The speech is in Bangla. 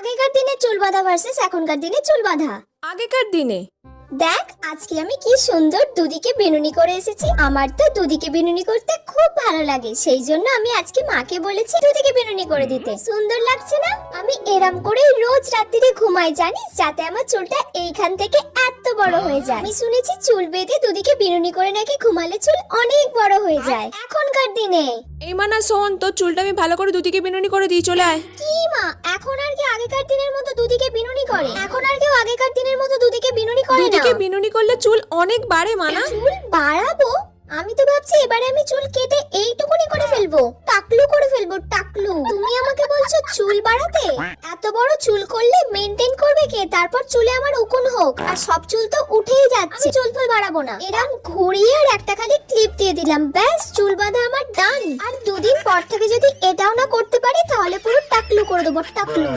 আগেকার দিনে চুল বাঁধা ভার্সেস এখনকার দিনে চুল বাঁধা। আগেকার দিনে দেখ আজকে আমি কি সুন্দর দুদিকে বিনুনি করে এসেছি। আমার তো দুদিকে বিনুনি করতে খুব ভালো লাগে, সেই জন্য আমি আজকে মাকে বলেছি দুদিকে বিনুনি করে দিতে। সুন্দর লাগছে না? আমি এরম করে রোজ রাত্রিরে ঘুমাই জানিস, যাতে আমার চুলটা এইখান থেকে এত বড় হয়ে যায়। আমি শুনেছি চুল বেঁধে দুদিকে বিনুনি করে নাকি ঘুমালে চুল অনেক বড় হয়ে যায় এখনকার দিনে। এই মানা শোন, তোর চুলটা আমি ভালো করে দুদিকে বিনুনি করে দিই, চলে আয়। কি মা, এখন আর কি আগেকার দিনের মতো দুদিকে বিনুনি করে? এখন আর কেউ আগেকার দিনের মতো দুদিকে বিনুনি করে না। দুদিকে বিনুনি করলে চুল অনেক বাড়ে মানা। চুল বাড়াবো? আমি তো ভাবছি এবারে আমি চুল কেটে এইটুকুনি করে ফেলবো, টাকলু করে ফেলবো, টাকলু। তুমি আমাকে বলছো চুল বাড়াতে? এত বড় চুল করলে মেনটেন করবে কে? তারপর চুলে আমার উকুন হোক, আর সব চুল তো উঠেই যাচ্ছে। চুল ফুল বাড়াবো না, এরকম ঘুরিয়ে আর একটা খালি ক্লিপ দিয়ে দিলাম, ব্যাস চুল বাঁধা আমার ডান। আর দুদিন পর থেকে যদি এটাও না করতে পারি তাহলে পুরো টাকলু করে দেবো, টাকলু।